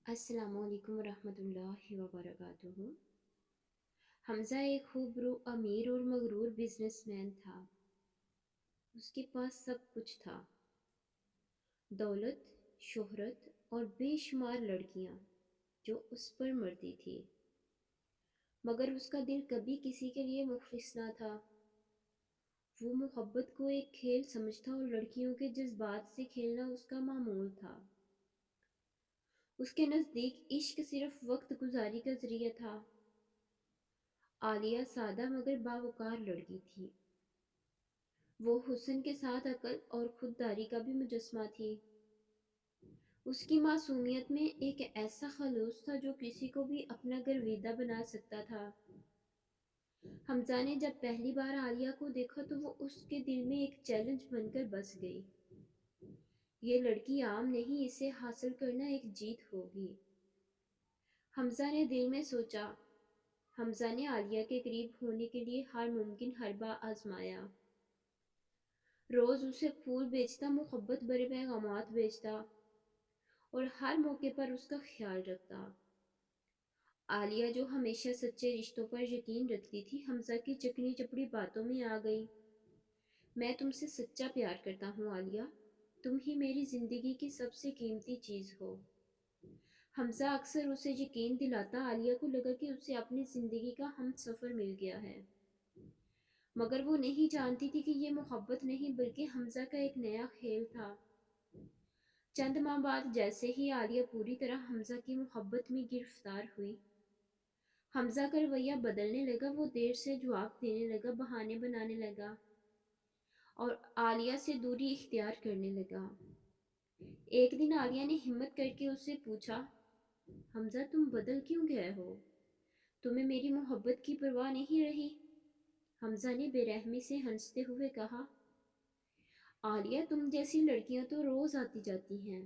السلام علیکم ورحمۃ اللہ وبرکاتہ۔ حمزہ ایک خوبرو امیر اور مغرور بزنس مین تھا۔ اس کے پاس سب کچھ تھا: دولت، شہرت اور بے شمار لڑکیاں جو اس پر مرتی تھی، مگر اس کا دل کبھی کسی کے لیے مخلص نہ تھا۔ وہ محبت کو ایک کھیل سمجھتا اور لڑکیوں کے جذبات سے کھیلنا اس کا معمول تھا۔ اس کے نزدیک عشق صرف وقت گزاری کا ذریعہ تھا۔ عالیہ سادہ مگر باوقار لڑکی تھی۔ وہ حسن کے ساتھ عقل اور خودداری کا بھی مجسمہ تھی۔ اس کی معصومیت میں ایک ایسا خلوص تھا جو کسی کو بھی اپنا گرویدہ بنا سکتا تھا۔ حمزہ نے جب پہلی بار عالیہ کو دیکھا تو وہ اس کے دل میں ایک چیلنج بن کر بس گئی۔ یہ لڑکی عام نہیں، اسے حاصل کرنا ایک جیت ہوگی، حمزہ نے دل میں سوچا۔ حمزہ نے عالیہ کے قریب ہونے کے لیے ہر ممکن حربہ آزمایا۔ روز اسے پھول بیچتا، محبت بھرے پیغامات بھیجتا اور ہر موقع پر اس کا خیال رکھتا۔ عالیہ جو ہمیشہ سچے رشتوں پر یقین رکھتی تھی، حمزہ کی چکنی چپڑی باتوں میں آ گئی۔ میں تم سے سچا پیار کرتا ہوں عالیہ، تم ہی میری زندگی کی سب سے قیمتی چیز ہو۔ حمزہ اکثر اسے یقین دلاتا۔ عالیہ کو لگا کہ اسے اپنی زندگی کا ہم سفر مل گیا ہے، مگر وہ نہیں جانتی تھی کہ یہ محبت نہیں بلکہ حمزہ کا ایک نیا کھیل تھا۔ چند ماہ بعد جیسے ہی عالیہ پوری طرح حمزہ کی محبت میں گرفتار ہوئی، حمزہ کا رویہ بدلنے لگا۔ وہ دیر سے جواب دینے لگا، بہانے بنانے لگا اور عالیہ سے دوری اختیار کرنے لگا۔ ایک دن عالیہ نے ہمت کر کے اس سے پوچھا، حمزہ تم بدل کیوں گئے ہو؟ تمہیں میری محبت کی پرواہ نہیں رہی؟ حمزہ نے بے رحمی سے ہنستے ہوئے کہا، عالیہ تم جیسی لڑکیاں تو روز آتی جاتی ہیں،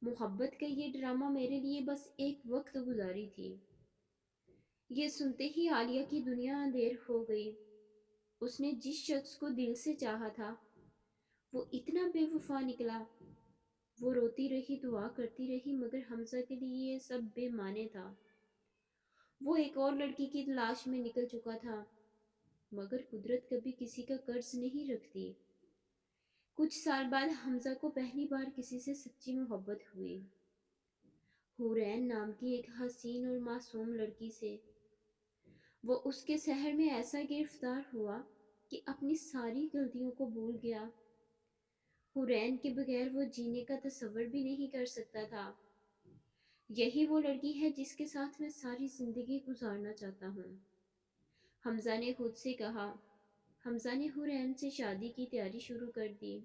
محبت کا یہ ڈرامہ میرے لیے بس ایک وقت گزاری تھی۔ یہ سنتے ہی عالیہ کی دنیا اندھیر ہو گئی۔ اس نے جس شخص کو دل سے چاہا تھا وہ اتنا بے وفا نکلا۔ وہ روتی رہی، دعا کرتی رہی، مگر حمزہ کے لیے یہ سب بے معنی تھا۔ وہ ایک اور لڑکی کی تلاش میں نکل چکا تھا، مگر قدرت کبھی کسی کا قرض نہیں رکھتی۔ کچھ سال بعد حمزہ کو پہلی بار کسی سے سچی محبت ہوئی، حورین نام کی ایک حسین اور معصوم لڑکی سے۔ وہ اس کے سحر میں ایسا گرفتار ہوا کہ اپنی ساری غلطیوں کو بھول گیا۔ حورین کے بغیر وہ جینے کا تصور بھی نہیں کر سکتا تھا۔ یہی وہ لڑکی ہے جس کے ساتھ میں ساری زندگی گزارنا چاہتا ہوں، حمزہ نے خود سے کہا۔ حمزہ نے حورین سے شادی کی تیاری شروع کر دی۔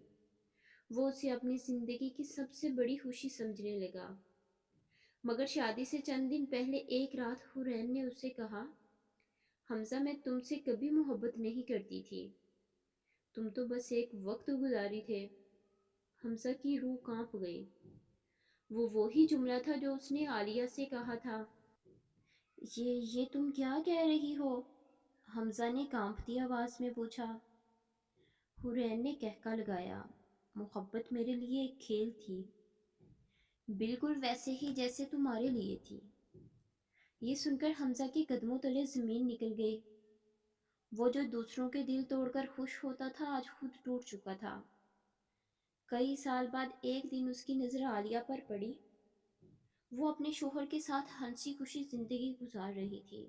وہ اسے اپنی زندگی کی سب سے بڑی خوشی سمجھنے لگا، مگر شادی سے چند دن پہلے ایک رات حورین نے اسے کہا، حمزہ میں تم سے کبھی محبت نہیں کرتی تھی، تم تو بس ایک وقت گزاری تھے۔ حمزہ کی روح کانپ گئی۔ وہ وہی جملہ تھا جو اس نے عالیہ سے کہا تھا۔ یہ تم کیا کہہ رہی ہو؟ حمزہ نے کانپتی آواز میں پوچھا۔ حورین نے کہکا لگایا، محبت میرے لیے ایک کھیل تھی، بالکل ویسے ہی جیسے تمہارے لیے تھی۔ یہ سن کر حمزہ کے قدموں تلے زمین نکل گئی۔ وہ جو دوسروں کے دل توڑ کر خوش ہوتا تھا، آج خود ٹوٹ چکا تھا۔ کئی سال بعد ایک دن اس کی نظر عالیہ پر پڑی۔ وہ اپنے شوہر کے ساتھ ہنسی خوشی زندگی گزار رہی تھی۔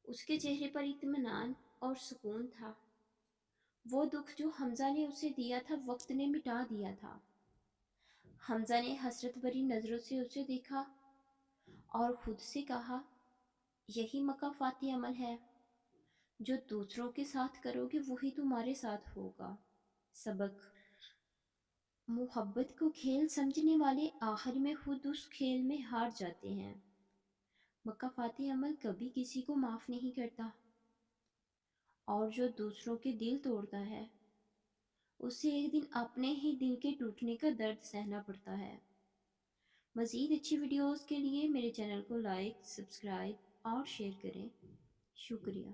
اس کے چہرے پر اطمینان اور سکون تھا۔ وہ دکھ جو حمزہ نے اسے دیا تھا وقت نے مٹا دیا تھا۔ حمزہ نے حسرت بھری نظروں سے اسے دیکھا اور خود سے کہا، یہی مکافاتی عمل ہے، جو دوسروں کے ساتھ کرو گے وہی تمہارے ساتھ ہوگا۔ سبق: محبت کو کھیل سمجھنے والے آخر میں خود اس کھیل میں ہار جاتے ہیں۔ مکافاتی عمل کبھی کسی کو معاف نہیں کرتا، اور جو دوسروں کے دل توڑتا ہے اسے ایک دن اپنے ہی دل کے ٹوٹنے کا درد سہنا پڑتا ہے۔ مزید اچھی ویڈیوز کے لیے میرے چینل کو لائک، سبسکرائب اور شیئر کریں۔ شکریہ۔